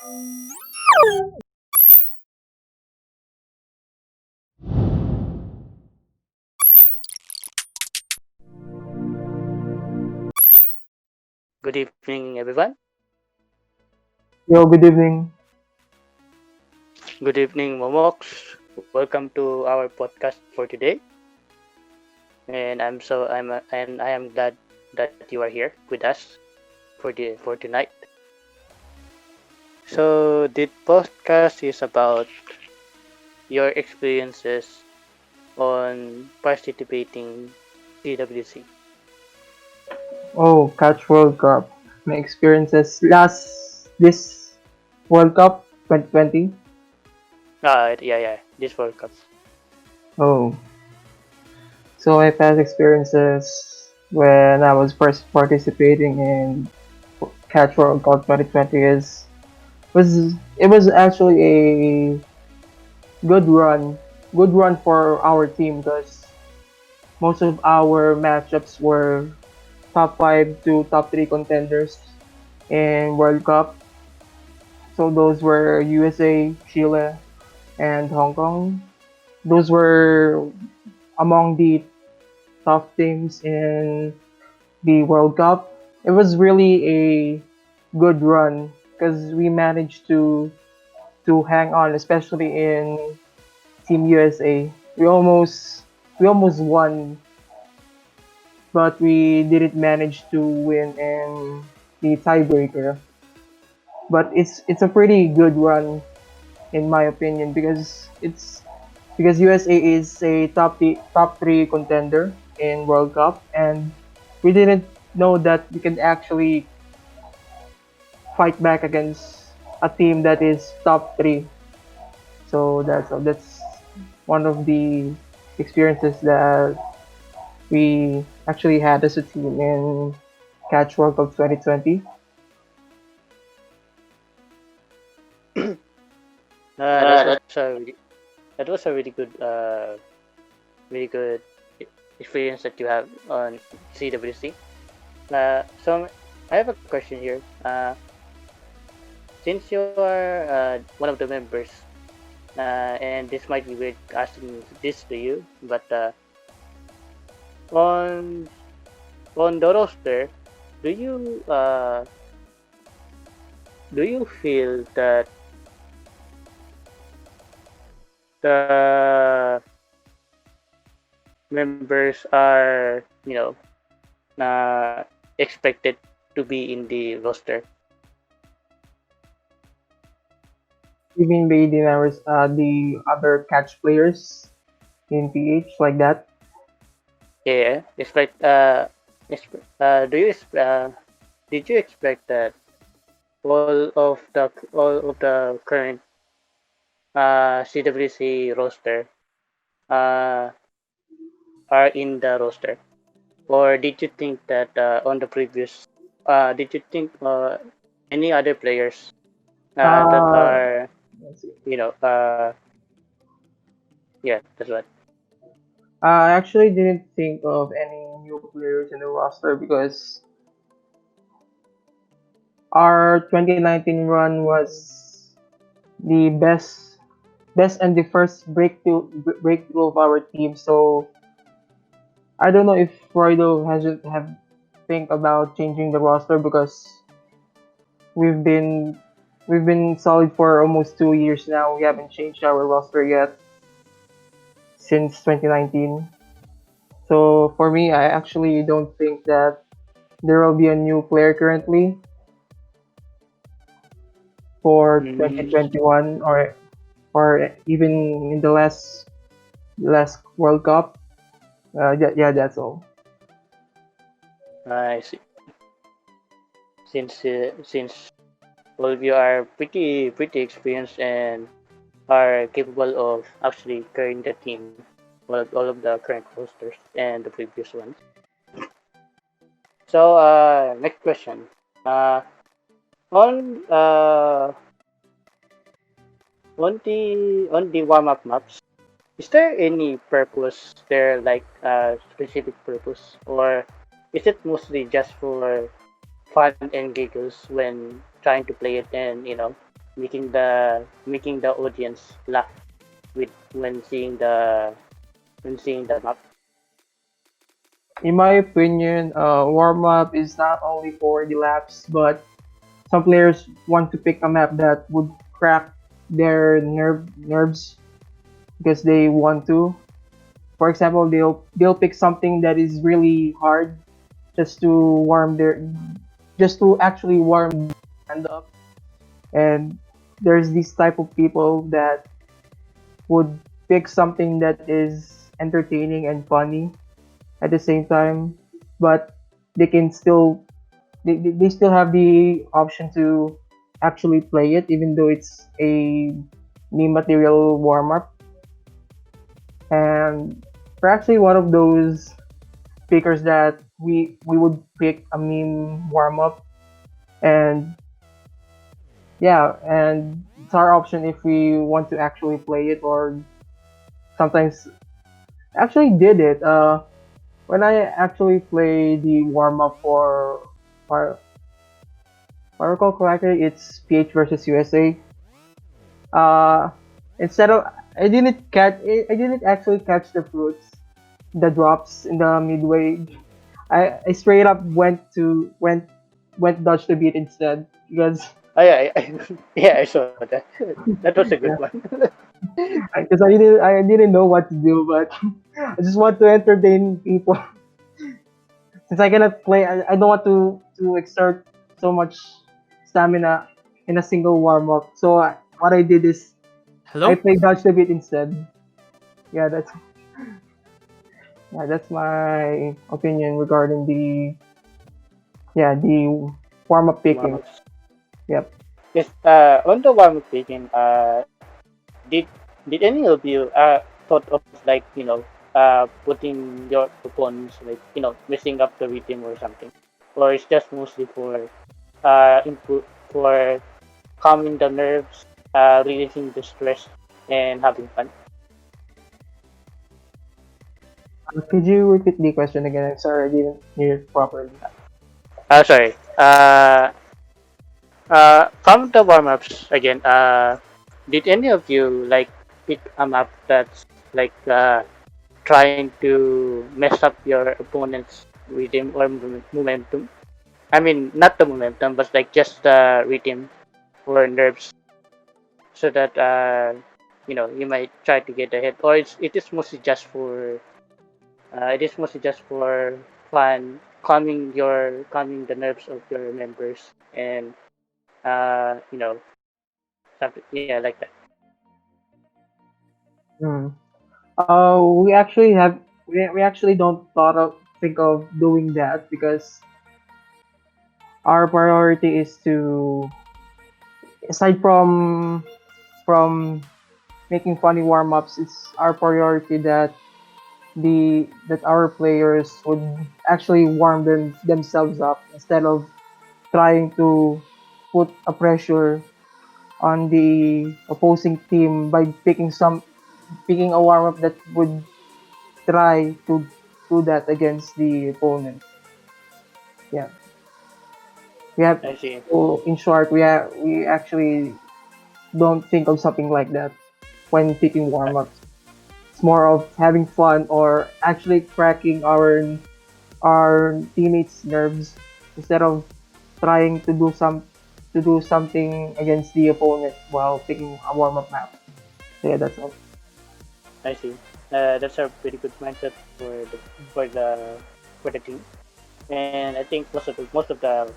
Good evening, everyone. Yo, good evening. Good evening, MomoX. Welcome to our podcast for today. And I am glad that you are here with us for tonight. So the podcast is about your experiences on participating CWC. Oh, Catch World Cup. My experiences last this World Cup 2020. Yeah, this World Cup. Oh, so my past experiences when I was first participating in Catch World Cup 2020 was actually a good run, good run for our team because most of our matchups were top five to top three contenders in World Cup. So those were USA, Chile, and Hong Kong. Those were among the top teams in the World Cup. It was really a good run because we managed to hang on, especially in Team USA. We almost won, but we didn't manage to win in the tiebreaker. But it's a pretty good run in my opinion because USA is a top three contender in World Cup, and we didn't know that we can actually fight back against a team that is top three. So that's one of the experiences that we actually had as a team in Catch World Cup 2020. Uh, that was a really, that was a really good experience that you have on CWC. So I have a question here. Since you are one of the members, and this might be weird asking this to you, but on on the roster, do you uh, do you feel that the members are expected to be in the roster? Even the other catch players in PH like that. Yeah, do you did you expect that all of the current CWC roster uh, are in the roster, or did you think that on the previous did you think any other players that Uh, are let's see. you know yeah, that's what. I actually didn't think of any new players in the roster because our 2019 run was the best and the first breakthrough of our team. So I don't know if Freudo hasn't have think about changing the roster because we've been we've been solid for almost 2 years now. We haven't changed our roster yet since 2019. So for me, I actually don't think that there will be a new player currently for Mm, 2021 or even in the last World Cup. Yeah, that's all. I see. Since all of you are pretty experienced and are capable of actually carrying the team, all of the current rosters and the previous ones. So next question. Uh, on on the warm up maps, is there any purpose there, like specific purpose, or is it mostly just for fun and giggles when trying to play it and making the audience laugh with when seeing the map. In my opinion, warm up is not only for the laps, but some players want to pick a map that would crack their nerves because they want to. For example, they'll pick something that is really hard just to warm their just to actually warm their hand up. And there's this type of people that would pick something that is entertaining and funny at the same time, but they can still they still have the option to actually play it even though it's a new material warm up. And we're actually one of those pickers that we would pick a meme warm up. And yeah, and it's our option if we want to actually play it, or sometimes actually did it when I actually play the warm up for if I recall correctly, it's PH versus USA. Uh, instead of I didn't actually catch the fruits, the drops in the midway. I straight up went dodge the beat instead because Oh yeah, yeah, I saw that. That was a good yeah, one. because I didn't know what to do, but I just want to entertain people. Since I cannot play, I don't want to exert so much stamina in a single warm up. So what I did is I Hello? played dodge the beat instead. Yeah, that's my opinion regarding the warm up picking. Warm-ups. Yep. Yes. On the warm-up picking, did did any of you thought of like putting your opponents like messing up the rhythm or something, or it's just mostly for for calming the nerves, releasing the stress, and having fun. Could you repeat the question again? I'm sorry, I didn't hear it properly. Sorry. From the warm-ups again. Did any of you like pick a map that's like trying to mess up your opponent's rhythm or momentum? I mean, not the momentum, but like just the rhythm or nerves, so that you might try to get ahead, or it is mostly just for fun, calming the nerves of your members, and something, yeah, like that. Hmm. We actually don't think of doing that because our priority is to, aside from making funny warm ups, it's our priority that our players would actually warm themselves up instead of trying to put a pressure on the opposing team by picking a warm up that would try to do that against the opponent. Yeah, we have. I see. So in short, we actually don't think of something like that when picking warm ups. It's more of having fun or actually cracking our teammates' nerves instead of trying to do something against the opponent while picking a warm up map. So yeah, that's all. I see. That's a pretty good mindset for the for the team, and I think most of the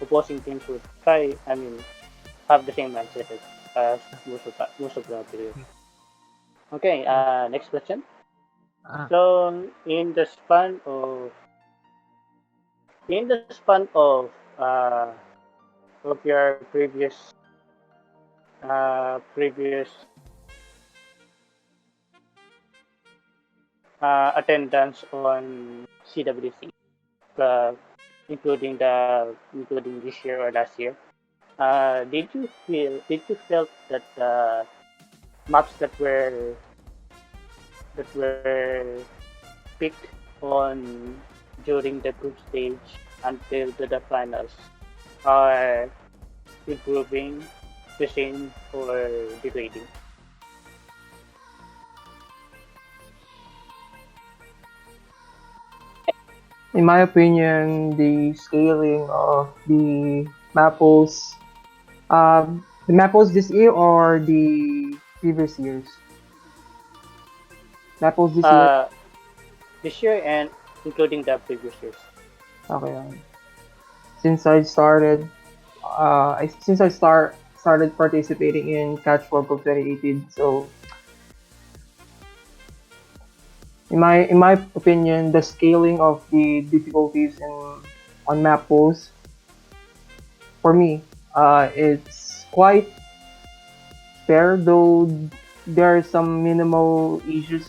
opposing teams would try. I mean, have the same mindset as most of the players. Okay. Next question. Ah, So in the span of your previous attendance on CWC, uh, including this year or last year. Did you felt that maps that were picked on during the group stage until to the finals are improving cuisine or degrading? In my opinion, the scaling of the maples this year or the previous years? Maples this year. Uh, this year and including the previous years. Okay. Since I started, since I started participating in Catch World Cup 2018, so in my opinion, the scaling of the difficulties in on map pools for me, it's quite fair, though there are some minimal issues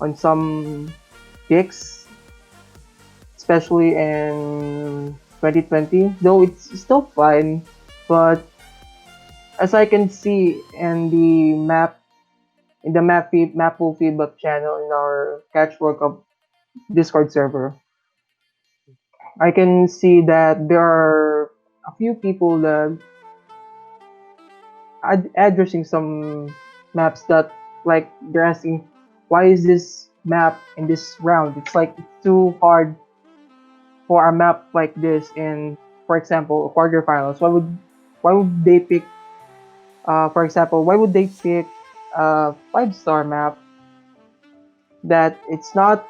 on some picks, especially in 2020. Though it's still fine, but as I can see in the map pool feedback channel in our Catch World Cup Discord server, I can see that there are a few people that addressing some maps that like they're asking why is this map in this round, it's like it's too hard for a map like this in, for example, quarterfinals. Why would they pick for example, why would they pick a 5-star map that it's not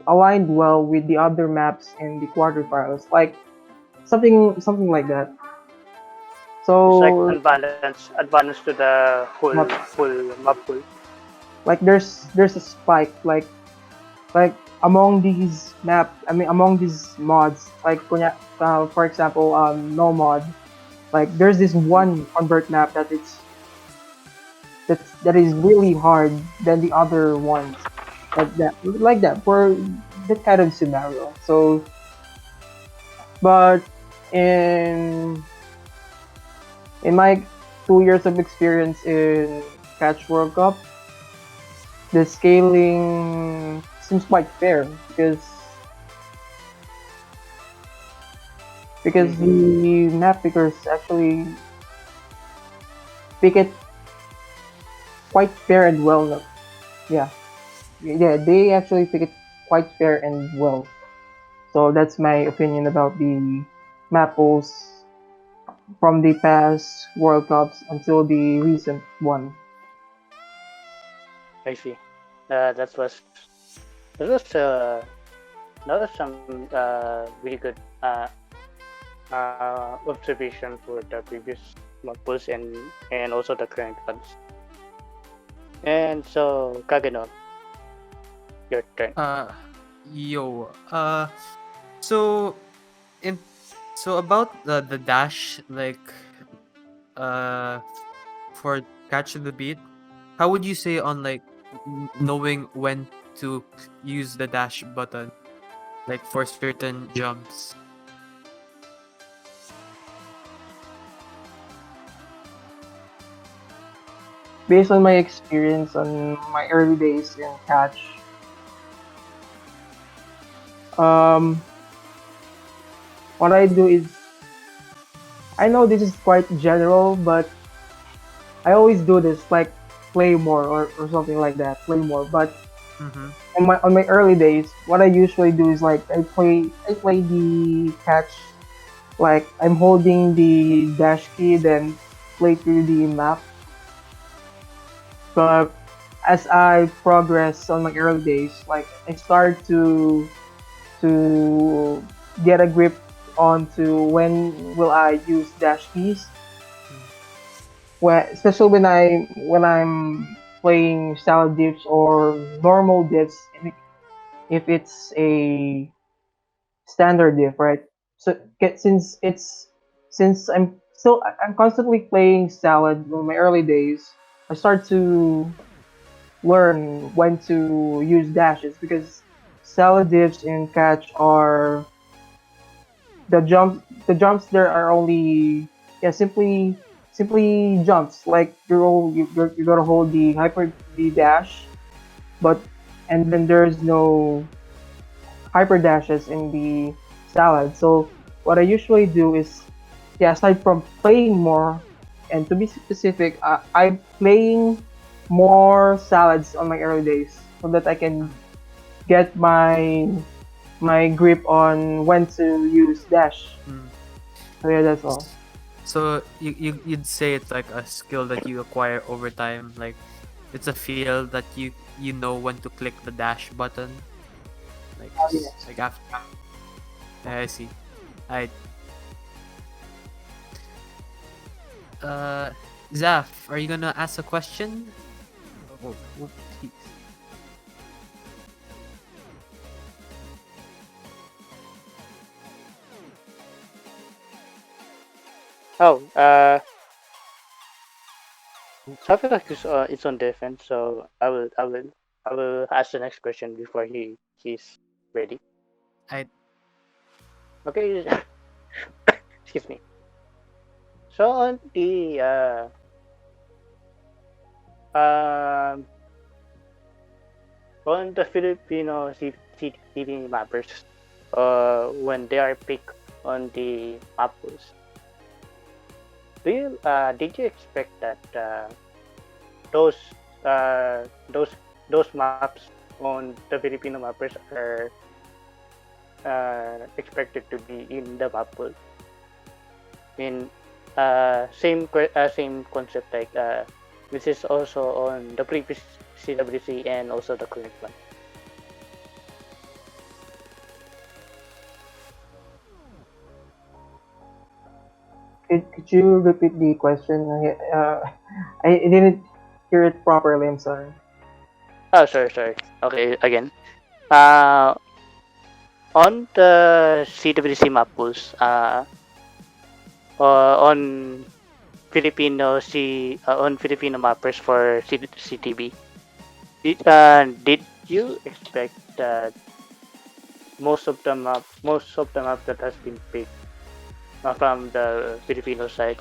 aligned well with the other maps in the quarterfinals, like something like that. It's like So unbalanced to the whole not full map pool. like there's a spike like among these among these mods, like for example, no mod, like there's this one convert map that is really hard than the other ones, like that for that kind of scenario. So but in in my 2 years of experience in Catch World Cup, the scaling seems quite fair because Mm-hmm. the map pickers actually pick it quite fair and well. No? Yeah, yeah, they actually pick it quite fair and well. So that's my opinion about the map polls from the past World Cups until the recent one. I see. That was that was uh that was some really good observation for the previous month and also the current ones. And so Kageno, your turn. Uh, yo. So in about the dash, like uh for catching the beat, how would you say on like knowing when to use the dash button, like for certain jumps? Based on my experience on my early days in catch, um, what I do is I know this is quite general, but I always do this like play more or something like that, play more. But Mm-hmm. on my early days, what I usually do is like I play the catch like I'm holding the dash key, then play through the map. But as I progress on my early days, like I start to get a grip onto when will I use dash keys. When, especially when I'm playing salad dips or normal dips, if it's a standard dip, right? So since I'm constantly playing salad in my early days, I start to learn when to use dashes because salad dips in catch are the jumps there are only, yeah, simply jumps, like you're gonna hold the dash, but and then there's no hyper dashes in the salad. So what I usually do is yeah, aside from playing more, and to be specific, I'm playing more salads on my early days so that I can Mm, get my grip on when to use dash. mm. So yeah, that's all. S- So you'd say it's like a skill that you acquire over time. Like it's a feel that you know when to click the dash button. Yes. Like after. I see. I uh Zaf, are you gonna ask a question? Oh, oh, he- Oh, I feel like it's on defense, so I will ask the next question before he's ready. I Okay, excuse me. So um on the Filipino TV mappers, when they are picked on the map pools, do you did you expect that those those maps on the Filipino mappers are expected to be in the map pool? In same concept like which is also on the previous CWC and also the current one. Could you repeat the question? I didn't hear it properly. I'm sorry. Oh, sorry. Okay, again. Uh, on the CWC map pools, on on Filipino mappers for CTB, did you expect that most of the map that has been picked from the Filipino side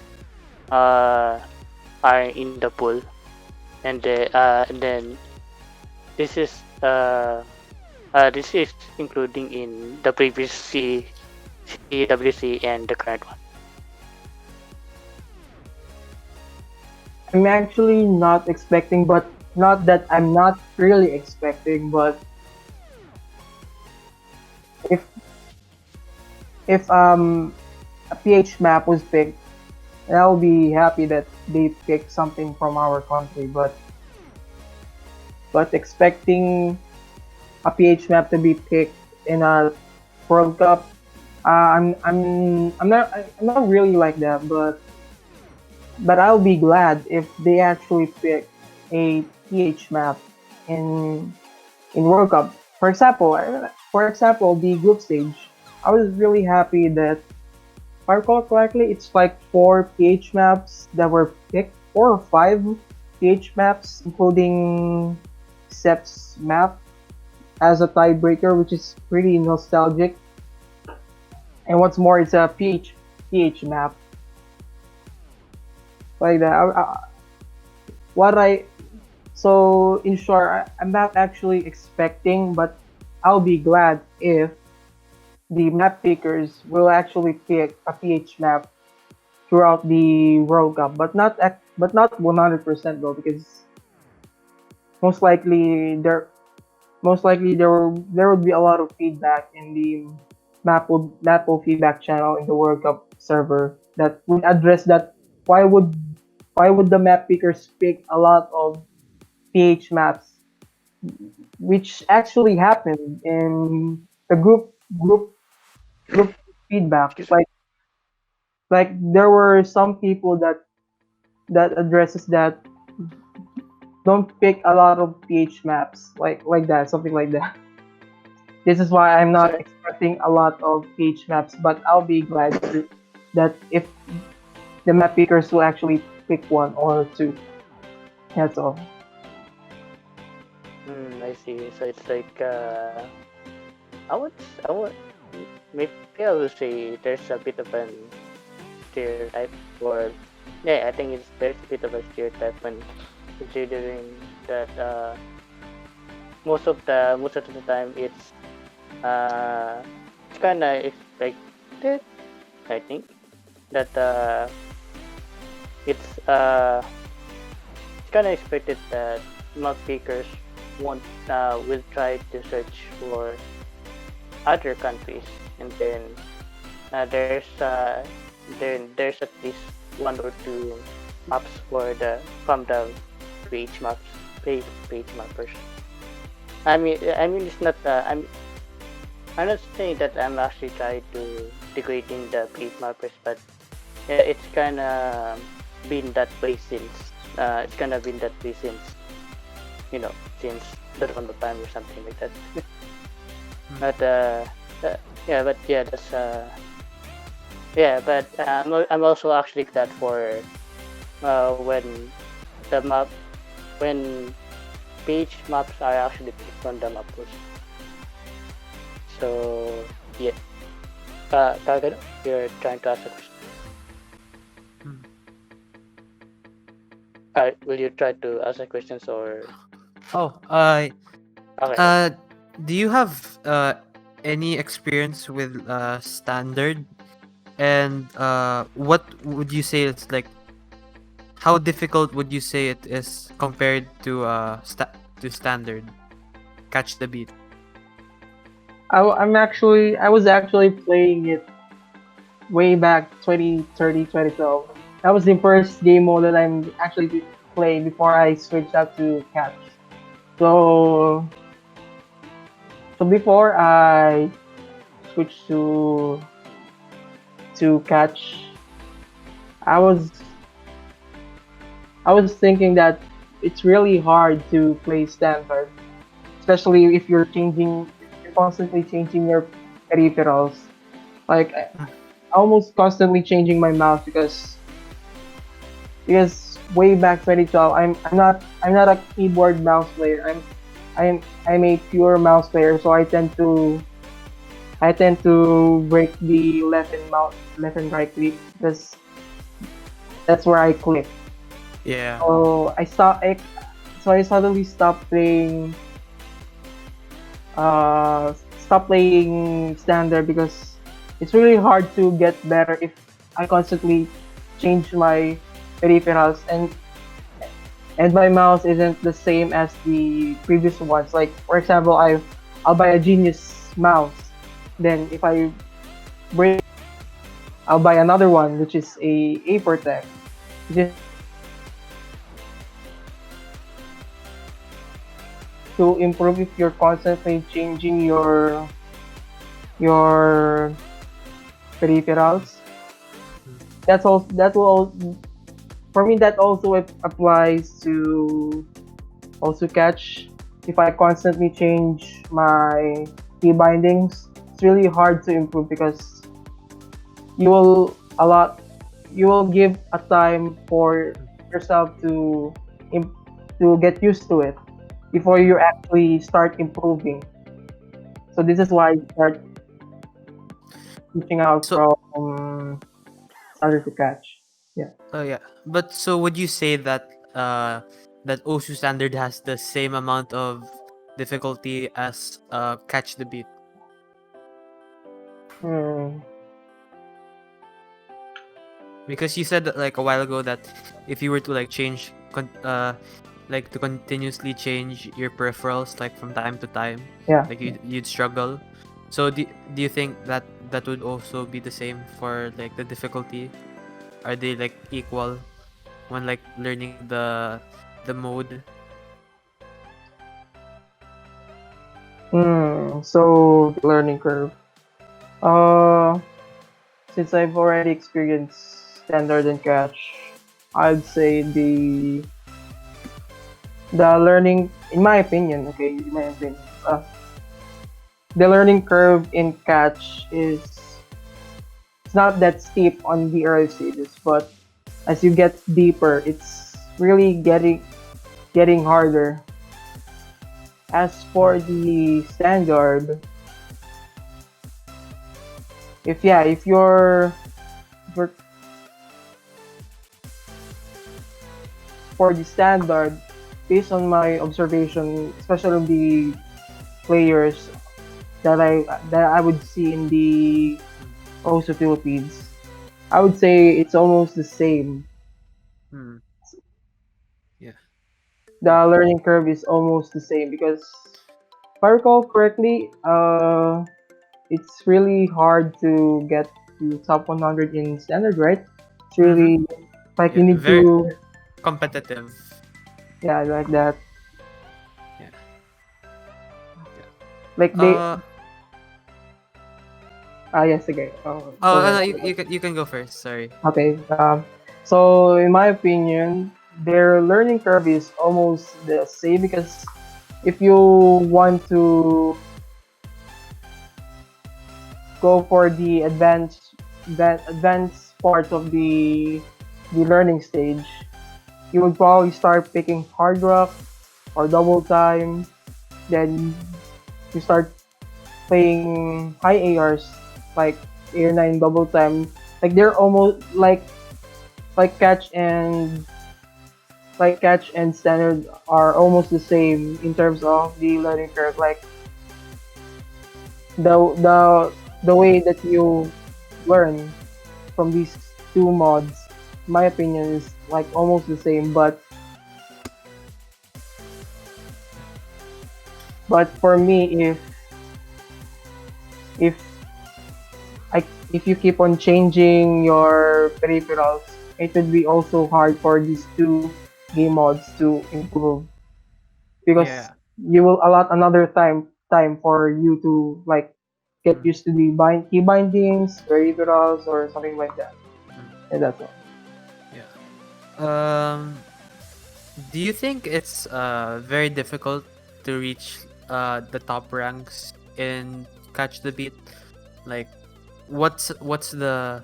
uh, are in the pool, and then this is this is including in the previous CWC and the current one. I'm actually not expecting, but not that I'm not really expecting, but if if a PH map was picked, I'll be happy that they picked something from our country. But expecting a PH map to be picked in a World Cup, I'm not really like that. But I'll be glad if they actually pick a PH map in World Cup. For example, the group stage. I was really happy that, if I recall correctly, it's like four PH maps that were picked, four or five PH maps, including Sep's map as a tiebreaker, which is pretty nostalgic. And what's more, it's a PH map like that. What I So in short, I'm not actually expecting, but I'll be glad if the map pickers will actually pick a PH map throughout the World Cup, but not 100% though, because most likely there there would be a lot of feedback in the Maple feedback channel in the World Cup server that would address that. Why would why would the map pickers pick a lot of PH maps, which actually happened in the group feedback? Excuse me. Like there were some people that addresses that don't pick a lot of PH maps, like that, something like that. This is why I'm not So expecting a lot of PH maps, but I'll be glad that if the map pickers will actually pick one or two. That's all. I see. So it's like I would maybe I will say there's a bit of an stereotype, or yeah, I think there's a bit of a stereotype when considering that most of the time uh it's kind of expected, I think, that it's uh it's kind of expected that map pickers won't will try to search for other countries, and then there's at least one or two maps for the from the page maps page mappers. I mean it's not I'm not saying that I'm actually trying to degrading the page mappers, but yeah, it's kind of been that way since it's kind of been that way since you know since the dawn of time or something like that. But yeah, but yeah, that's yeah, but I'm also actually glad for when the map when page maps are actually picked on the map also. So yeah, Kagano, you're trying to ask a question. Hmm. Will you try to ask a questions or Oh, okay? uh, do you have any experience with standard? And what would you say it's like? How difficult would you say it is compared to to standard? Catch the beat. I was actually playing it way back 2013, 2012. That was the first game mode that I'm actually playing before I switched out to catch. So so before I switched to catch, I was I was thinking that it's really hard to play standard, especially if you're constantly changing your peripherals. Like Mm. almost constantly changing my mouse because way back 2012 I'm not a keyboard mouse player. I'm a pure mouse player, so I tend to break the left and right click because that's where I click. Yeah. So I suddenly stop playing standard because it's really hard to get better if I constantly change my peripherals and my mouse isn't the same as the previous ones. Like for example, I'll buy a Genius mouse. Then if I break, I'll buy another one which is a Protect. Just to improve if you're constantly changing your peripherals. Mm. That will for me that also applies to also catch. If I constantly change my key bindings, it's really hard to improve because you will a lot you will give a time for yourself to get used to it before you actually start improving. So this is why I start switching out So, from starter to catch. Yeah. oh yeah. But so would you say that that Osu standard has the same amount of difficulty as catch the beat? Hmm. Because you said that, like a while ago, that if you were to like like to continuously change your peripherals like from time to time, Yeah. like you'd struggle. So do you think that that would also be the same for like the difficulty? Are they like equal when like learning the mode? So the learning curve. Uh, since I've already experienced standard and catch, I'd say the learning, in my opinion, okay, in my opinion, the learning curve in catch is it's not that steep on the early stages, but as you get deeper, it's really getting harder. As for the standard, if you're for the standard, based on my observation, especially the players that I would see in the also Philippines, I would say it's almost the same. Hmm. Yeah. Yeah. The learning curve is almost the same because if I recall correctly, it's really hard to get to top 100 in standard, right? It's Mm-hmm. really like you Yeah. need Very to, competitive. yeah, like that. Yeah. Yeah. Like they, Uh. yes, okay. Go Oh, ahead. no, you can go first. Sorry. Okay. So in my opinion, their learning curve is almost the same because if you want to go for the advanced parts of the learning stage, you would probably start picking hard rock or double time. Then you start playing high ARs like Air 9 double time. Like they're almost like catch and standard are almost the same in terms of the learning curve. Like the the the way that you learn from these two mods, my opinion is like almost the same. But for me, if I if you keep on changing your peripherals, it would be also hard for these two game mods to improve because Yeah. you will allot another time for you to like get Mm, used to the key bindings, peripherals, or something like that. mm, And that's all. yeah. Um. Do you think it's very difficult to reach the top ranks in Catch the Beat? Like, what's the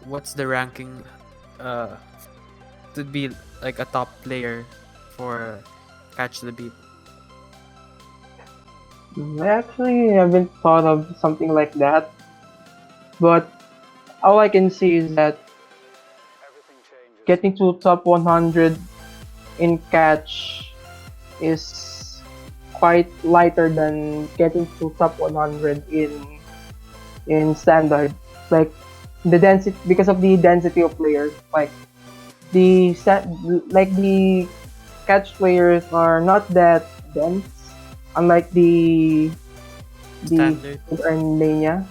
what's the ranking uh to be like a top player for Catch the Beat? I actually haven't thought of something like that, but all I can see is that getting to top 100 in catch is quite lighter than getting to top 100 in standard. Like the density because of the density of players. Like the catch players are not that dense, unlike the Standard. and mania.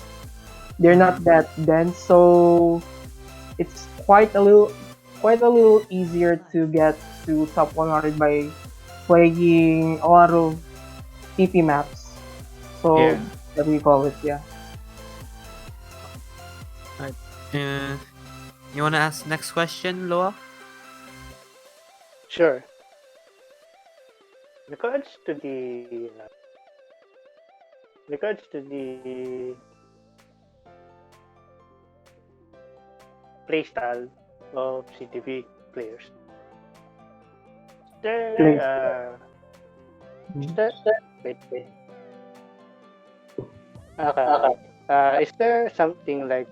They're Mm-hmm. not that dense, so it's quite a little easier to get to top 100 by playing a lot of TP maps. So Yeah. that we call it, yeah. Alright. Uh, you wanna ask next question, Loa? Sure. Regards to the playstyle of CTV players, there Place. is Mhm. there wait okay. Is there something like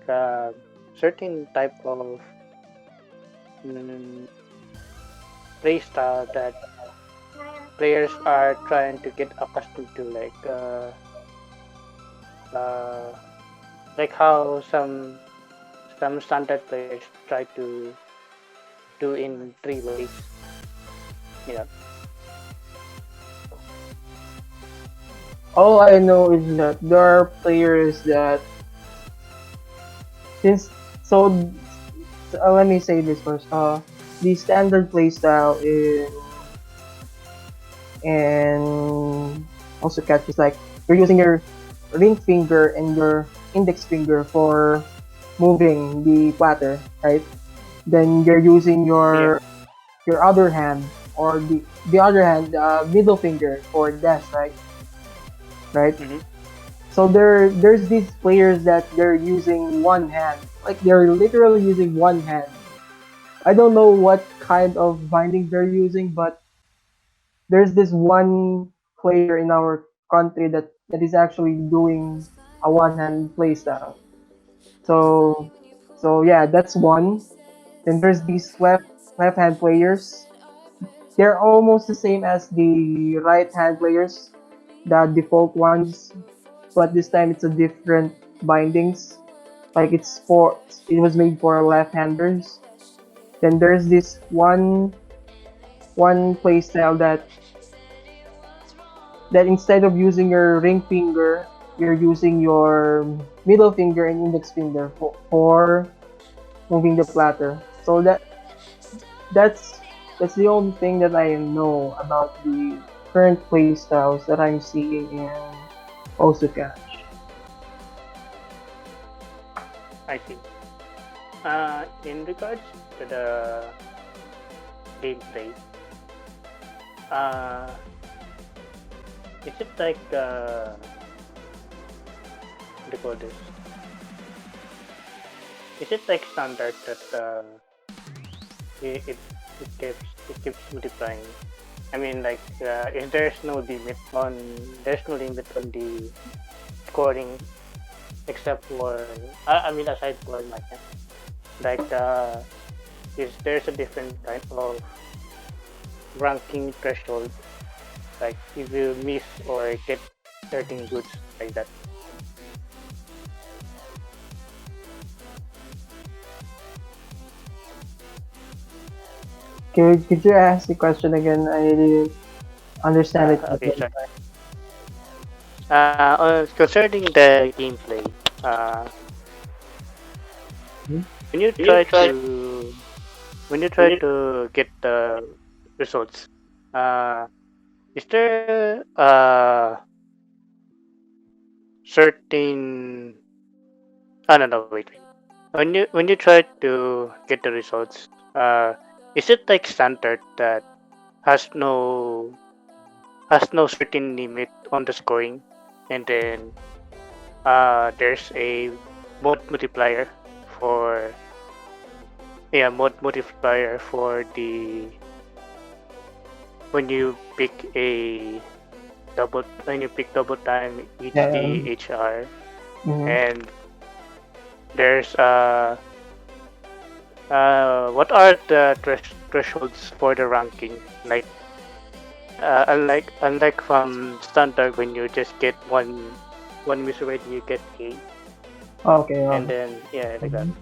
certain type of mm, playstyle that players are trying to get accustomed to, uh, like how some standard players try to do in 3 ways, you know. All I know is that there are players that since so let me say this first. The standard playstyle in also catches like you're using your ring finger and your index finger for moving the platter, right? Then you're using Yeah. your other hand or the other hand middle finger for dash, right? Mm-hmm. So there's these players that they're using one hand, like they're literally using one hand. I don't know what kind of binding they're using, but there's this one player in our country that is actually doing a one hand play style. So yeah, that's one. Then there's these left hand players. They're almost the same as the right hand players, the default ones, but this time it's a different bindings. Like it was made for left-handers. Then there's this one playstyle that instead of using your ring finger, you're using your middle finger and index finger for moving the platter. So that's that's the only thing that I know about the current playstyles that I'm seeing in Osuka. I see. In regards to the gameplay, uh, is it like what do you call this? Is it like standard that it it keeps multiplying? I mean, like, is there's no limit on the scoring except for I mean aside for Maya. Like, is there's a different kind of ranking threshold? Like, if you miss or get certain goods like that. Could you ask the question again? I didn't understand it Okay, completely. sorry. Concerning the gameplay, uh, Mhm. when you try to get the results, uh, is there certain no, wait. When you try to get the results, is it like standard that has no certain limit on the scoring, and then there's a mode multiplier for mode multiplier for the when you pick a double time Yeah. HD HR, Mm-hmm. and there's what are the thresholds for the ranking? Like, unlike from standard when you just get one miss already you get A, Okay. and then yeah, like that. Mhm.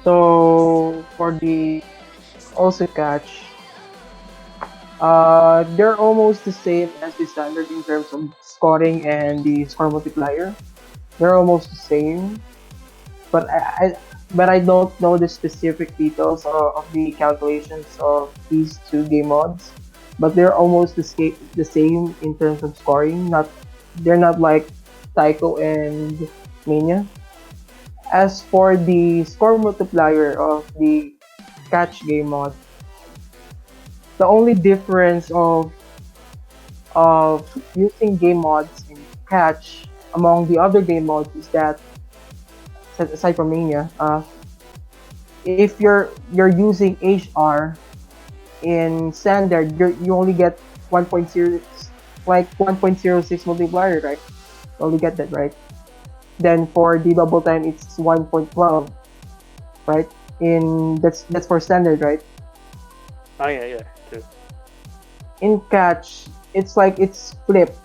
So for the also catch, they're almost the same as the standard in terms of scoring and the score multiplier. They're almost the same, but I don't know the specific details of the calculations of these two game mods. But they're almost the same in terms of scoring. They're not like Taiko and Mania. As for the score multiplier of the catch game mod, the only difference of using game mods in catch among the other game mods is that aside from Mania, if you're using HR in standard, you only get 1.0 like 1.06 multiplier, right? You only get that, right? Then for the double time, it's 1.12, right? In that's for standard, right? Oh yeah, yeah, true. In catch, it's like it's flipped.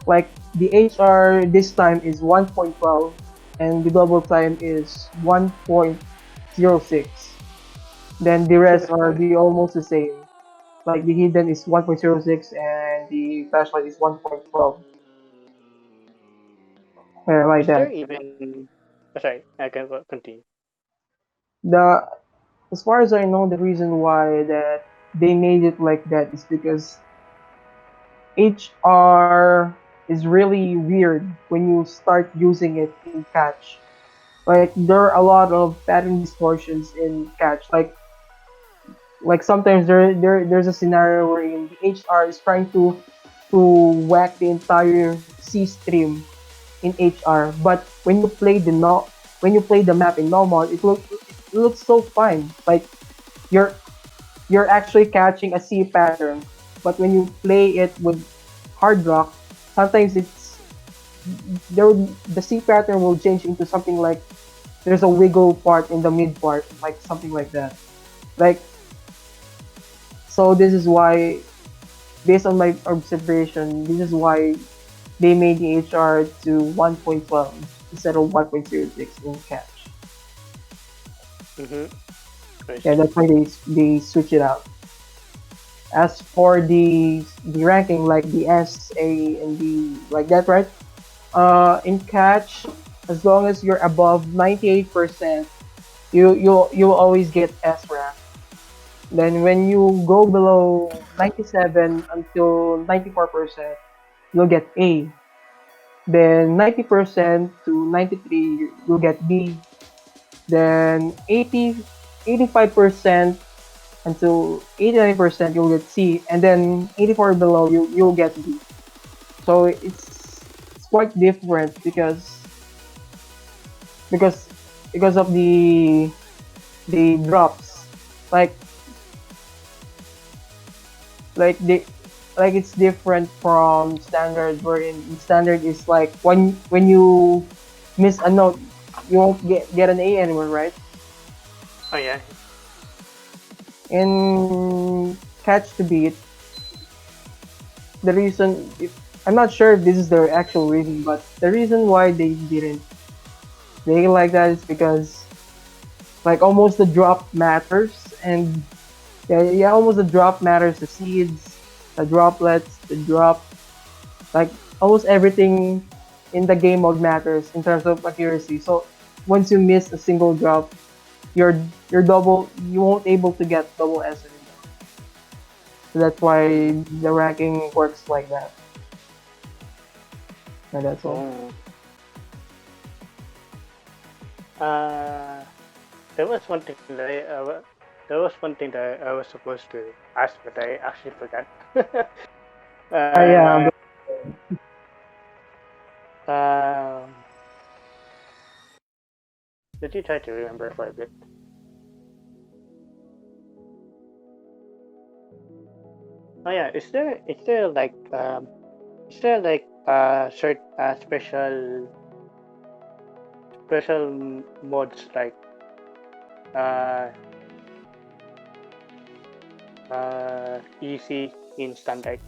Like the HR this time is 1.12 and the double time is 1.06. Then the rest are the almost the same. Like the hidden is 1.06 and the flashlight is 1.12. Like Is there that. even? Sorry, I can continue. The As far as I know, the reason why that they made it like that is because HR is really weird when you start using it in catch. Like there are a lot of pattern distortions in catch. Like sometimes there's a scenario wherein the HR is trying to whack the entire C stream in HR, but when you play the map in normal, it looks so fine. Like you're you're actually catching a C pattern, but when you play it with hard rock, sometimes the C pattern will change into something like there's a wiggle part in the mid part, like something like that. Like so, this is why, based on my observation, this is why they made the HR to 1.12. instead of 1.06 in catch. Mm-hmm. I Yeah, see. that's why they switch it out. As for the ranking, like the S, A, and B, like that, right? In catch, as long as you're above 98%, you'll always get S rank. Then when you go below 97 until 94%, you'll get A. Then 90% to 93, you'll get B. Then 85% until 89%, you'll get C. And then 84 below, you'll get D. So it's quite different because because of the drops. Like like the like it's different from standard, wherein standard is like when you miss a note, you won't get an A anymore, right? Oh yeah. In catch to beat, the reason if, I'm not sure if this is the actual reason, but the reason why they didn't make it like that is because like almost the drop matters, and yeah, almost the drop matters, the seeds, the droplets, the drop, like almost everything in the game mode matters in terms of accuracy. So once you miss a single drop, you're double, you won't able to get double S anymore. So that's why Mm-hmm. the ranking works like that. And that's all. Oh. Uh, there was one thing that there was one thing that I was supposed to ask, but I actually forgot. Yeah. uh, um, Let me try to remember for a bit. Oh yeah, is there like special modes like uh easy in standard?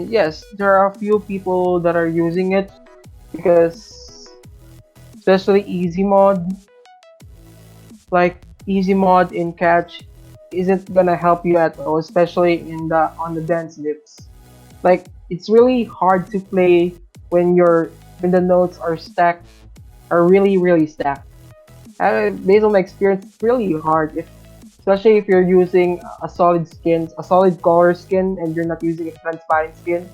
Yes, there are a few people that are using it because especially easy mod, like easy mod in catch isn't gonna help you at all, especially in the on the dance dips. Like it's really hard to play when the notes are stacked, are really stacked. Based on my experience, it's really hard if especially if you're using a solid color skin, and you're not using a transparent skin.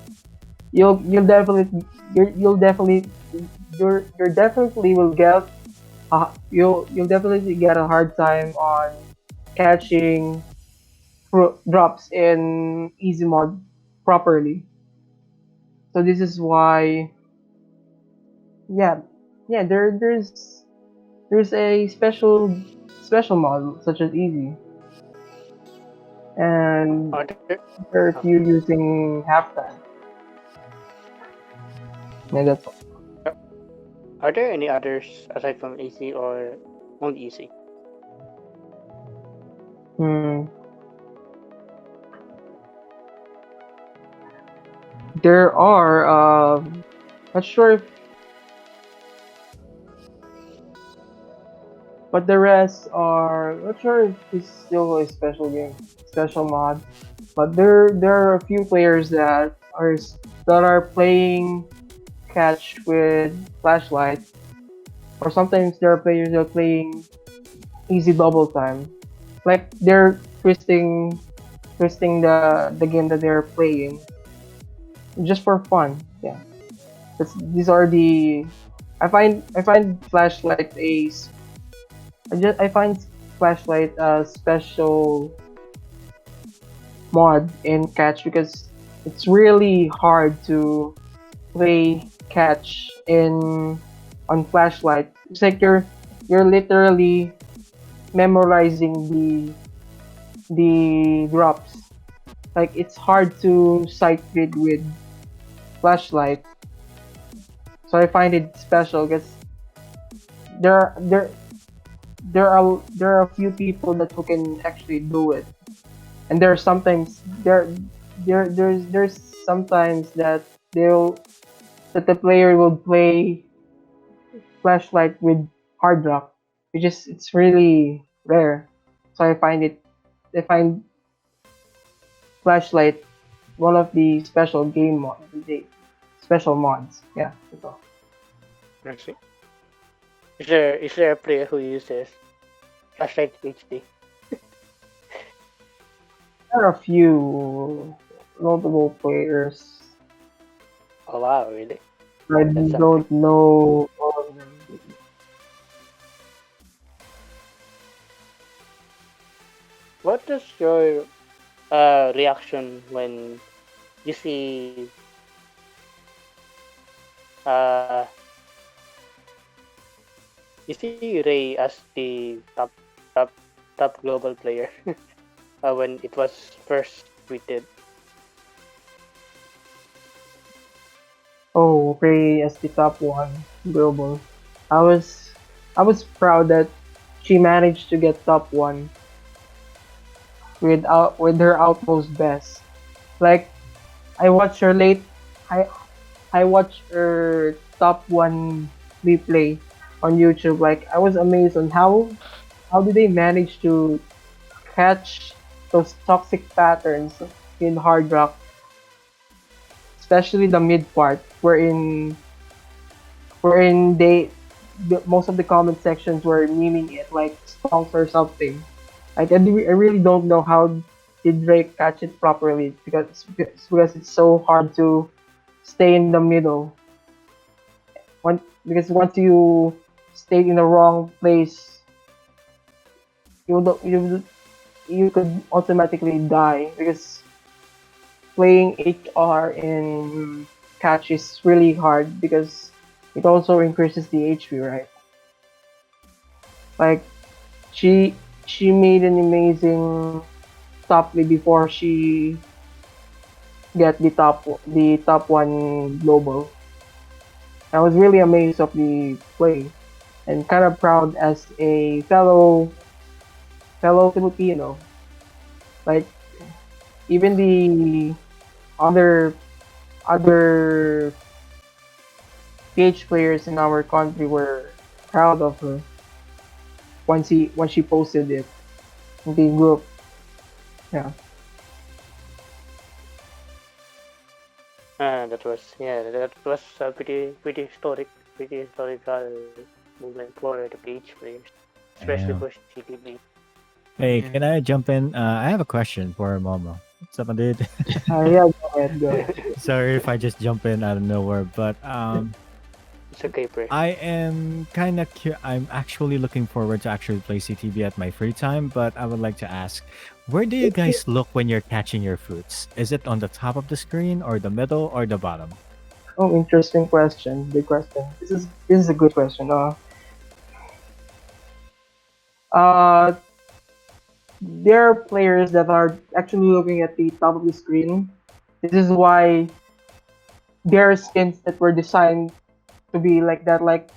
You'll definitely you'll definitely you're definitely will get you'll definitely get a hard time on catching drops in easy mode properly. So this is why, yeah, yeah, there's a special mod such as easy, and Are there there are a uh, few using halftime. And that's all. are there any others aside from easy or only easy? Hmm. There are not sure if, but the rest are not sure if it's still a special game, special mod. But there are a few players that are playing catch with flashlight, or sometimes there are players that are playing easy double time. Like they're twisting the game that they're playing just for fun. Yeah, these are the I find flashlight I find flashlight a special mod in catch because it's really hard to play catch in on flashlight. It's like you're literally memorizing the drops. Like it's hard to sight read with flashlight. So I find it special because there are there there are a few people that who can actually do it. And there are sometimes there's sometimes that they'll that the player will play flashlight with hard rock, which is it's really rare. So I find flashlight one of the special the special mods. Yeah, that's all. I see. Is there a player who uses flashlight HD? There are a few notable players. Oh wow, really? I That's something. don't know all of them. What is your reaction when you see uh you see Ray as the top top global player when it was first tweeted? Oh, Ray as the top one global. I was I was proud that she managed to get top one with her utmost best. Like I watched her late I I watched her top one replay on YouTube. Like I was amazed on how do they manage to catch those toxic patterns in hard rock, especially the mid part, wherein most of the comment sections were memeing it like stonks or something. Like I really don't know how did Drake catch it properly because it's so hard to stay in the middle. Because once you stay in the wrong place, you don't, you could automatically die because playing HR in catch is really hard because it also increases the HP, right? Like she she made an amazing top lead before she get the top one global. I was really amazed of the play and kind of proud as a fellow Filipino. Like even the other other PH players in our country were proud of her once she posted it in the group. Yeah. That was a pretty historical movement for the PH players, especially Yeah. for CTB. Hey, Yeah. can I jump in? I have a question for Momo. What's up, dude? Yeah, go ahead, go ahead. Sorry if I just jump in out of nowhere, but It's okay, bro. I am kind of I'm actually looking forward to actually play CTB at my free time, but I would like to ask, where do you guys look when you're catching your fruits? Is it on the top of the screen or the middle or the bottom? Oh, interesting question. Big question. This is a good question. Uh, there are players that are actually looking at the top of the screen. This is why there are skins that were designed to be like that. Like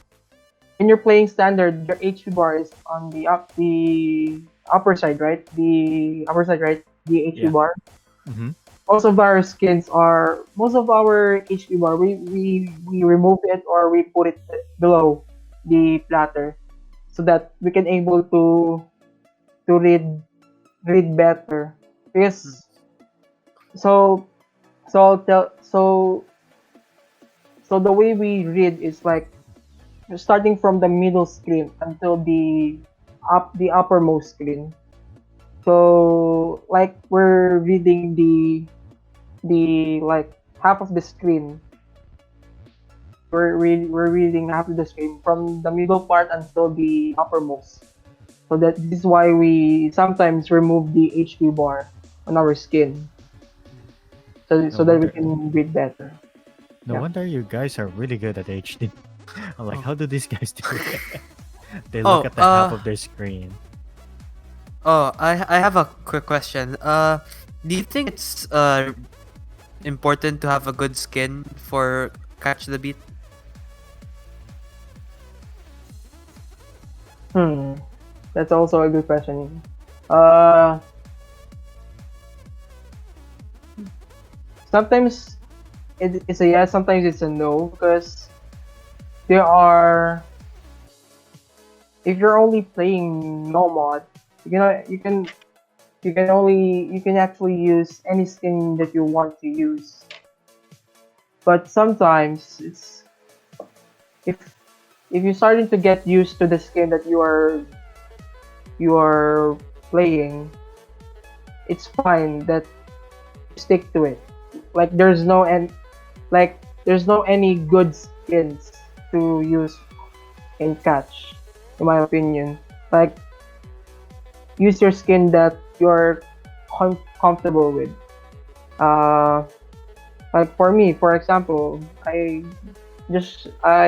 when you're playing standard, your HP bar is on the upper side, right? The upper side, right? The HP Yeah. bar. Mm-hmm. Most of our HP bar we remove it or we put it below the platter so that we can able to read better Mm. because so so the way we read is like starting from the middle screen until the uppermost screen. So like we're reading the like half of the screen. We're reading half of the screen from the middle part until the uppermost. So that this is why we sometimes remove the HP bar on our skin No so that we wonder. can read better. No Yeah. wonder you guys are really good at HD. I'm like, Oh. how do these guys do it? They look Oh, at the half of their screen. I have a quick question. Do you think it's important to have a good skin for catch the beat? Hmm. That's also a good question. Uh, sometimes it's a yes. Sometimes it's a no because there are if you're only playing no mod, you can actually use any skin that you want to use. But sometimes it's if if you're starting to get used to the skin that you are playing, it's fine that you stick to it. Like like there's no any good skins to use in catch, in my opinion. Like use your skin that you're comfortable with. Uh, like for me, for example, I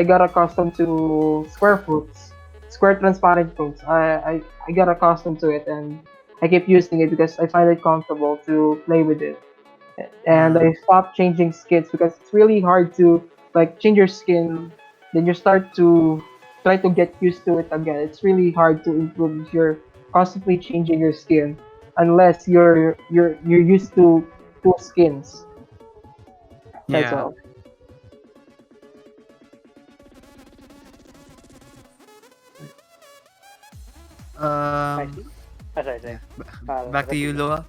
got accustomed to square fruits, square transparent fruits. I got accustomed to it and I keep using it because I find it comfortable to play with it. And Mm, I stopped changing skins because it's really hard to like change your skin. Then you start to try to get used to it again. It's really hard to improve if you're constantly changing your skin unless you're used to two skins. That's yeah. all. I Um, see. Oh, sorry, yeah. sorry. Back to you, Continue. Loa.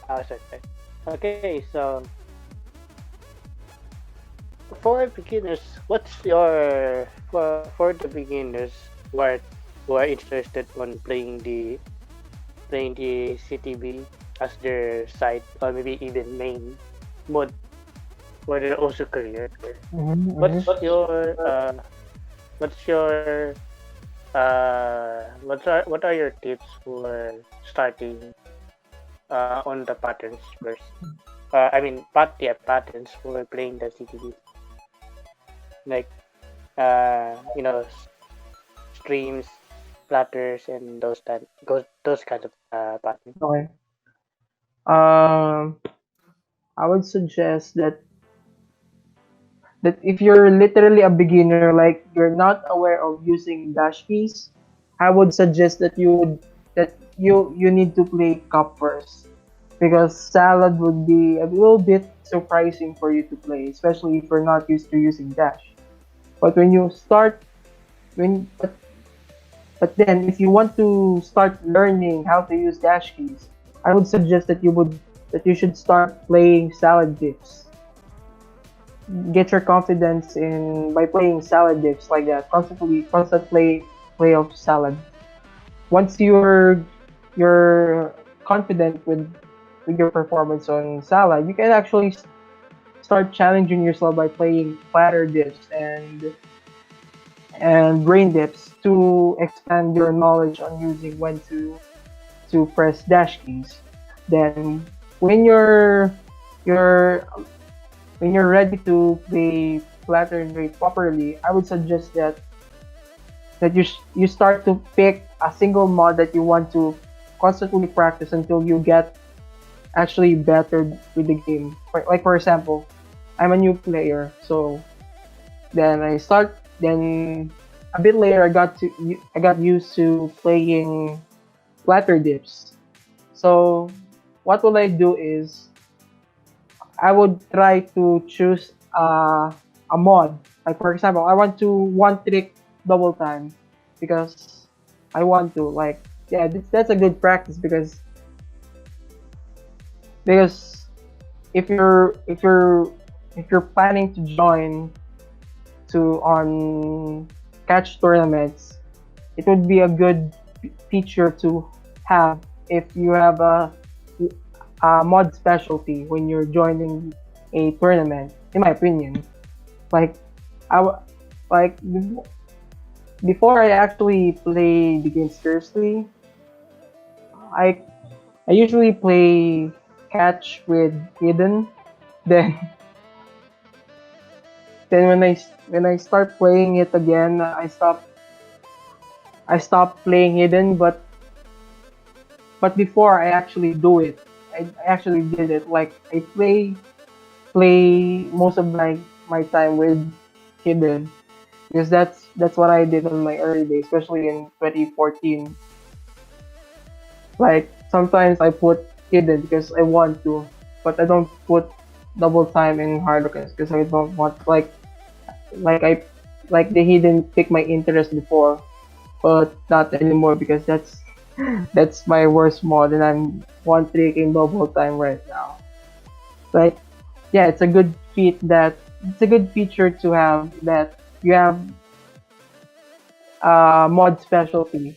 Oh, sorry, sorry. Okay, so for beginners, what's your for the beginners who are interested on playing the CTB as their side or maybe even main mode for their also career? Mm-hmm, What's your what's your what are your tips for starting on the patterns first? I mean patterns for playing the CTB, like streams, platters, and those kind of patterns. okay. Um, I would suggest that if you're literally a beginner, like you're not aware of using dash keys, I would suggest that you need to play cup first because salad would be a little bit surprising for you to play, especially if you're not used to using dash. But when you start when but then if you want to start learning how to use dash keys, I would suggest that you should start playing salad dips. Get your confidence in by playing salad dips like that. Constant play of salad. Once you're confident with your performance on salad, you can actually start challenging yourself by playing platter dips and brain dips to expand your knowledge on using when to press dash keys. Then when you're when you're ready to play Flatter rate properly, I would suggest that you start to pick a single mod that you want to constantly practice until you get actually better with the game. Like for example, I'm a new player, so then then a bit later I got used to playing Flatter dips. So what will I do is I would try to choose a mod. Like for example, I want to one trick double time because I want to like yeah that's a good practice because if you're planning to join to on catch tournaments, it would be a good feature to have if you have a mod specialty when you're joining a tournament. In my opinion, like I w- like before I actually play the game seriously, I I usually play catch with hidden. Then then when I start playing it again, I stop playing hidden. But before I actually do it, I actually did it. Like I play most of my time with hidden because that's what I did in my early days, especially in 2014. Like sometimes I put hidden because I want to, but I don't put double time in hard rock because I don't want like I like the hidden pick my interest before, but not anymore because that's my worst mod and I'm one trick in double time right now. Like yeah, it's a good feature to have that you have mod specialty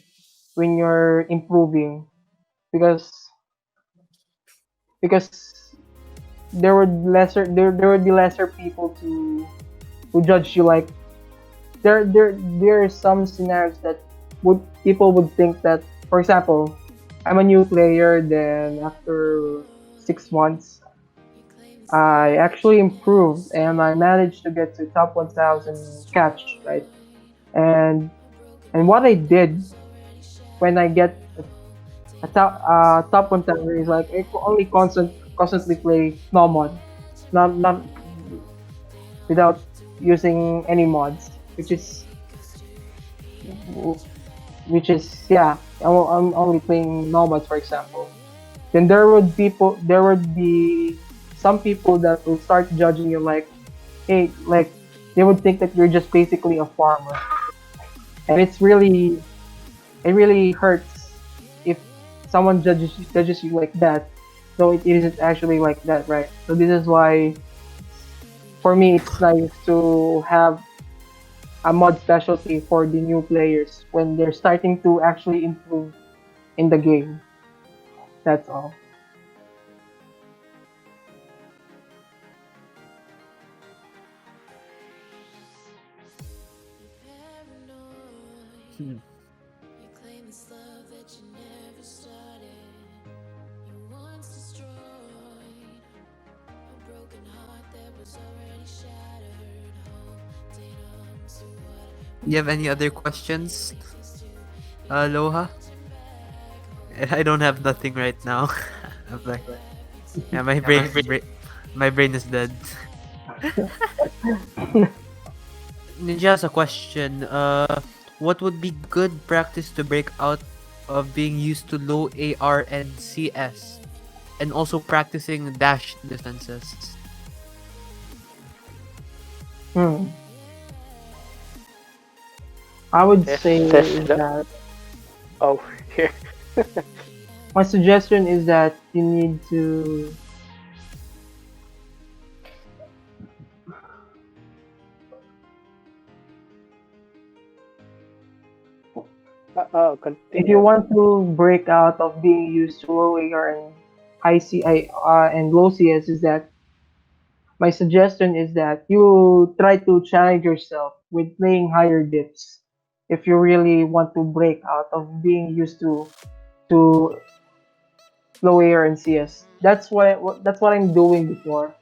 when you're improving because because there would be lesser people to judge you like there are some scenarios that would people would think that for example I'm a new player then after 6 months I actually improved and I managed to get to top 1000 catch right and what I did when I get a top 1000 is like I only constantly play no mod not without using any mods which is yeah I'm only playing nomads for example then there would be some people that will start judging you like hey like they would think that you're just basically a farmer and it really hurts if someone judges you like that so it isn't actually like that right so this is why for me it's nice to have a mod specialty for the new players when they're starting to actually improve in the game. That's all. Hmm. You have any other questions, Aloha? I don't have nothing right now. I'm like, yeah, my brain is dead. Ninja has a question. What would be good practice to break out of being used to low AR and CS, and also practicing dash distances? Hmm. I would Yes, say says is the. that Oh, here. my suggestion is that you need to if you Continue. want to break out of being used to low AR and high CI and low CS is that my suggestion is that you try to challenge yourself with playing higher dips if you really want to break out of being used to low air and CS. That's what I'm doing before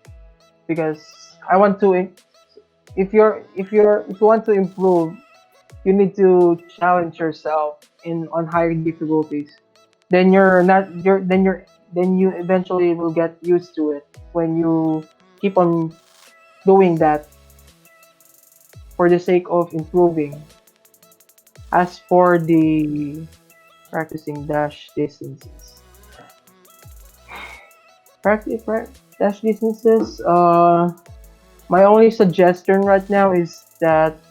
because I want to if you want to improve, you need to challenge yourself in on higher difficulties. Then you're not you're then you eventually will get used to it when you keep on doing that for the sake of improving. As for the practicing dash distances, practice dash distances. My only suggestion right now is that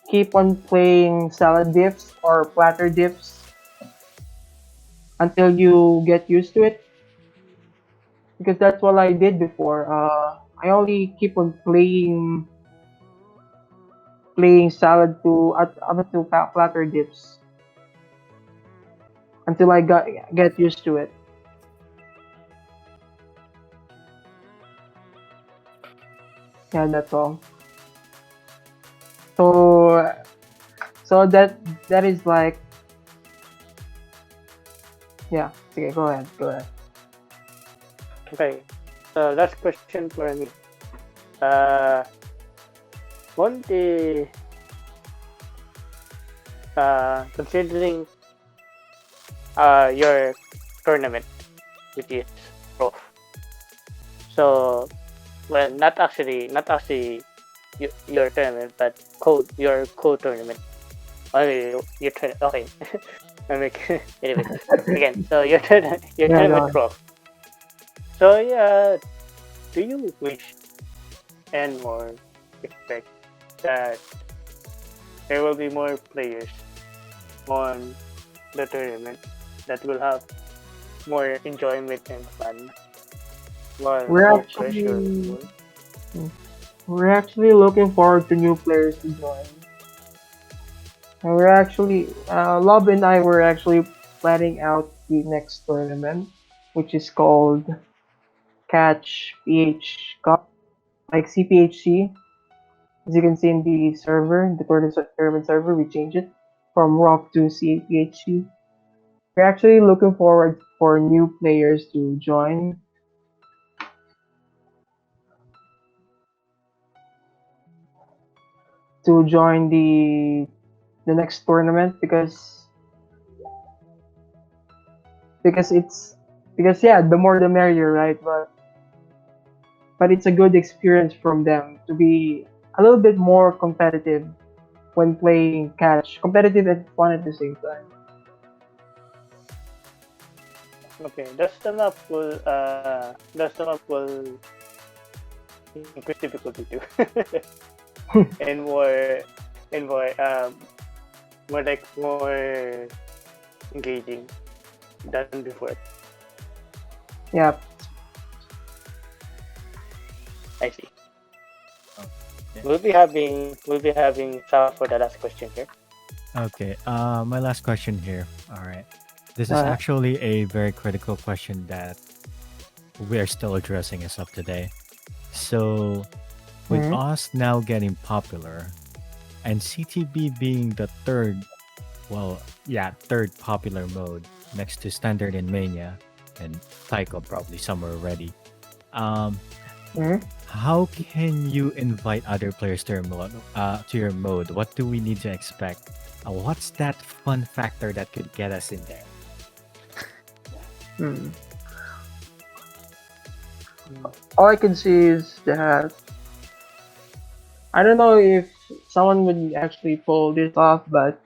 keep on playing salad dips or platter dips until you get used to it because that's what I did before. I only keep on playing salad to up to platter dips until I get used to it. Yeah, that's all. So that is like yeah. Okay, go ahead. Go ahead. Okay. Last question for me. Uh, on the considering your tournament, which is pro. So, well, not actually your tournament, but your tournament. Your turn. Okay. I make anyway. Again, so your Yeah, go tournament ahead. pro. So yeah, do you wish and or expect that there will be more players on the tournament that will have more enjoyment and fun while We're no pressure actually involved? we're actually looking forward to new players to join. And we're actually Lob and I were actually planning out the next tournament, which is called Catch PH Cup, like CPHC. As you can see in the server, the tournament server, we changed it from ROC to CPHC. We're actually looking forward for new players to join the next tournament because it's because yeah, the more the merrier, right? But it's a good experience from them to be a little bit more competitive when playing catch, competitive and fun at the same time. Okay, does the map will increase difficulty too, and more engaging than before. Yeah. I see. Oh, yeah. We'll be having Sal for the last question here. Okay. My last question here. All right. This is Uh, actually a very critical question that we are still addressing as of today. So, with mhm. us now getting popular and CTB being the third popular mode next to Standard and Mania and Taiko probably somewhere already. Um, Mhm. how can you invite other players to your mode? What do we need to expect? What's that fun factor that could get us in there? Hmm. All I can see is that I don't know if someone would actually pull this off, but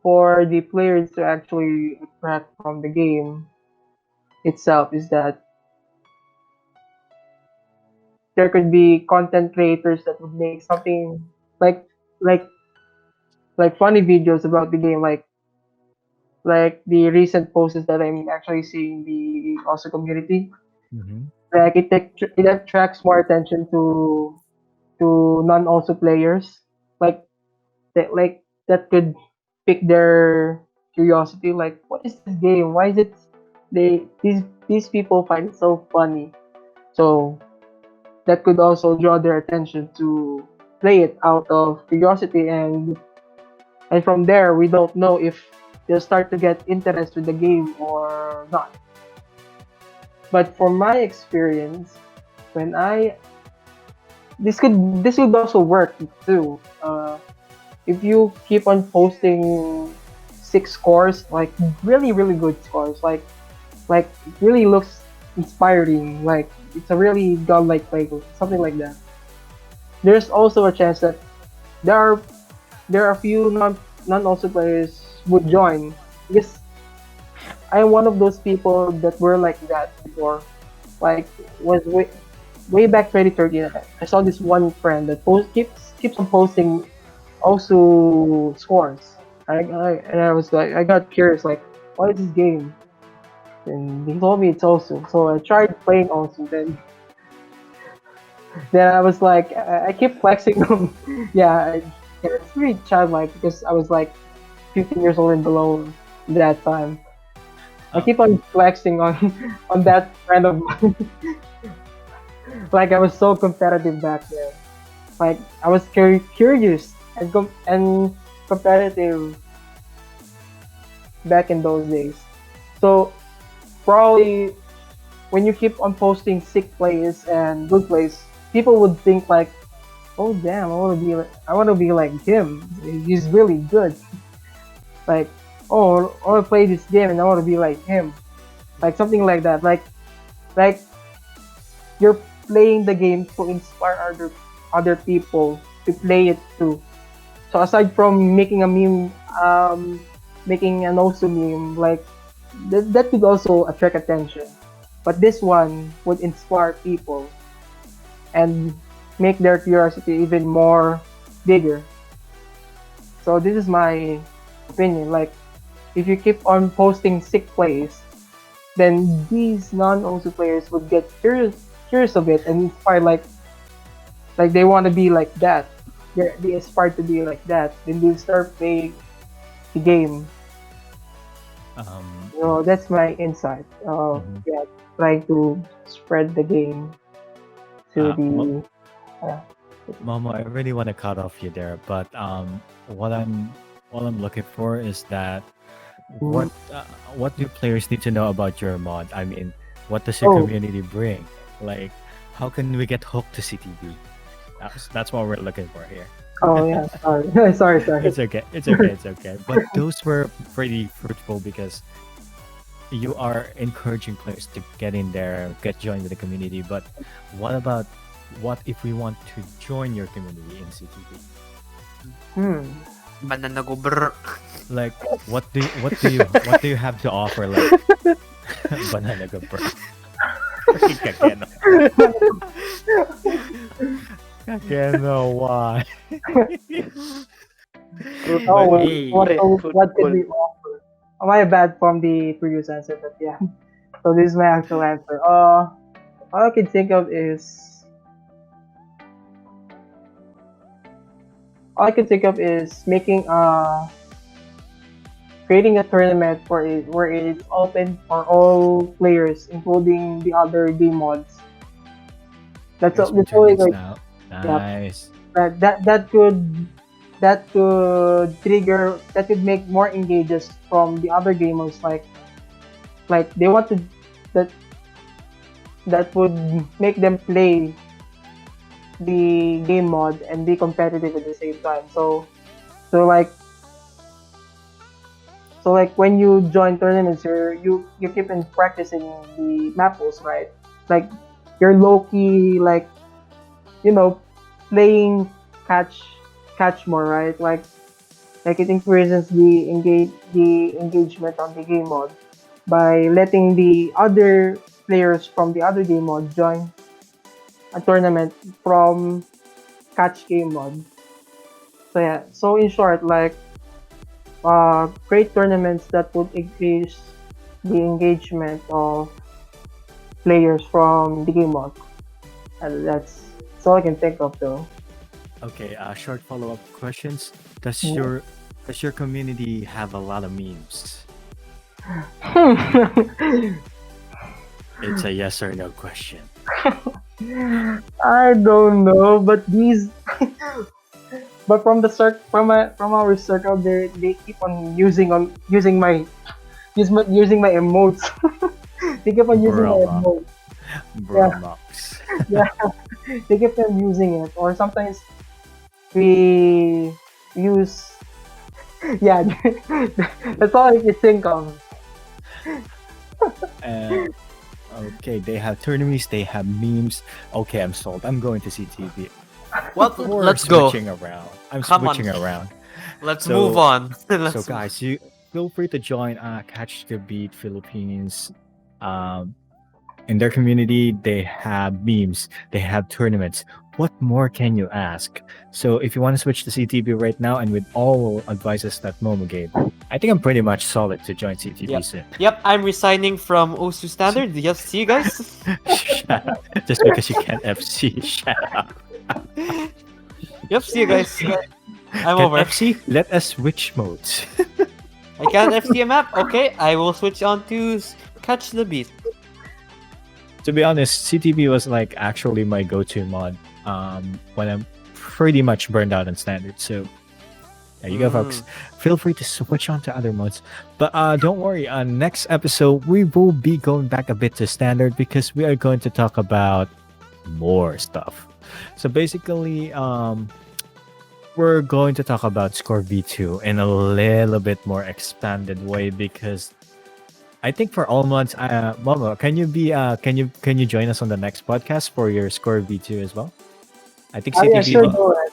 for the players to actually attract from the game itself is that there could be content creators that would make something like like like funny videos about the game, like the recent posts that I'm actually seeing the also community. Mm-hmm. Like it attracts more attention to non also players. Like that could pick their curiosity. Like, what is this game? Why is it these people find it so funny? So that could also draw their attention to play it out of curiosity, and from there we don't know if they'll start to get interest with the game or not. But from my experience, when I this could also work too. If you keep on posting six scores, like really good scores, like it really looks inspiring, like it's a really godlike play, something like that. There's also a chance that there are there are a few non also players would join because I'm one of those people that were like that before. Like was way back 2013. I saw this one friend that keeps on posting also scores. And I was like, I got curious, like, what is this game? And he told me it's also. So I tried playing also. Then I was like, I keep flexing them. Yeah, it's pretty childlike because I was like 15 years old and below that time. I Oh, keep on flexing on on that friend of mine. Like I was so competitive back then. Like I was curious and competitive back in those days. So probably when you keep on posting sick plays and good plays, people would think like, "Oh damn, I want to be like him. He's really good." Like, "Oh, I want to play this game and I want to be like him." Like something like that. Like you're playing the game to inspire other people to play it too. So aside from making a meme, making an also meme, like that could also attract attention. but this one would inspire people and make their curiosity even more bigger. So this is my opinion. Like if you keep on posting sick plays, then these non-OSU players would get curious of it and inspired like they want to be like that. They aspire to be like that. Then they start playing the game. That's my insight. Mhm. Yeah, trying to spread the game to Mo- the. Uh, Momo, I really want to cut off you there, but what I'm looking for is that mm, what do players need to know about your mod? I mean, what does your oh, community bring? Like, how can we get hooked to CTV? That's what we're looking for here. oh yeah. Sorry, sorry. It's okay. It's okay. It's okay. But those were pretty fruitful because you are encouraging players to get in there, get joined with the community. But what about what if we want to join your community in CTV? Hmm. Banana go brr. Like, what do you have to offer? Like, banana go bro. Kageno. Kageno, why? Fruit Oh, But bowl. well, Hey. Fruit what could bowl. we offer? My bad from the previous answer, but yeah. So this is my actual answer. All I can think of is making creating a tournament for it where it's open for all players, including the other game mods. there's been That's only tournaments like now. yeah, Nice. that could make more engages from the other gamers like they want to that that would make them play the game mod and be competitive at the same time. So like when you join tournaments, you keep on practicing the map pulls, right? Like you're low key like you know playing catch more, right? Like it increases the engagement on the game mode by letting the other players from the other game mode join a tournament from catch game mode. So yeah, so in short, like create tournaments that would increase the engagement of players from the game mode. And that's all I can think of though. Okay, short follow-up questions. Does Yeah. your community have a lot of memes? It's a yes or no question. I don't know, but these, but from the from our circle, they keep on using my emotes. They keep on using my Broma. emotes. Yeah, Bromox. yeah, they keep on using it, or sometimes we use. Yeah, that's all I can think of. Uh, okay, they have tournaments, they have memes. Okay, I'm sold. I'm going to CTV. Well, Or let's go. switching around. I'm Come on. switching around. Let's So- move on. So Let's guys, you feel free to join Catch the Beat Philippines. In their community, they have memes, they have tournaments. What more can you ask? So if you want to switch to CTV right now, and with all advices that Momo gave, I think I'm pretty much solid to join CTV Yep. soon. Yep, I'm resigning from OSU Standard. Yes, see you guys. Shut up. Just because you can't FC, shut up. Yep, see you guys. I'm Can over. FC? Let us switch modes. I can't FC a map. Okay, I will switch on to Catch the Beat. To be honest, CTV was like actually my go-to mod when I'm pretty much burned out on standard. So there you go, folks. Feel free to switch on to other mods. But don't worry, next episode we will be going back a bit to standard because we are going to talk about more stuff. So basically, we're going to talk about Score V2 in a little bit more expanded way because I think for all mods, Momo, can you join us on the next podcast for your Score V2 as well? I think Oh yeah, CTV sure, go ahead.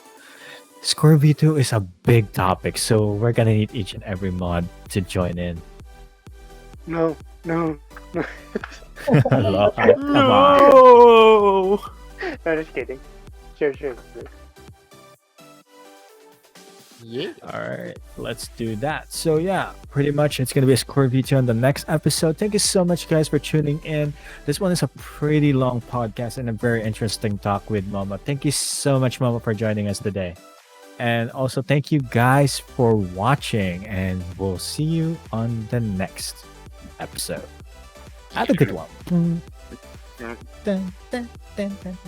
Score V2 is a big topic, so we're gonna need each and every mod to join in. No. No. No. Loha, come on. No. No, just kidding. Sure, sure. Yeah. All right, let's do that. So yeah, pretty much it's gonna be a score video on the next episode. Thank you so much, guys, for tuning in. This one is a pretty long podcast and a very interesting talk with Mama. Thank you so much, Mama, for joining us today. And also thank you guys for watching, and we'll see you on the next episode. Have a good one. Dun, dun, dun, dun.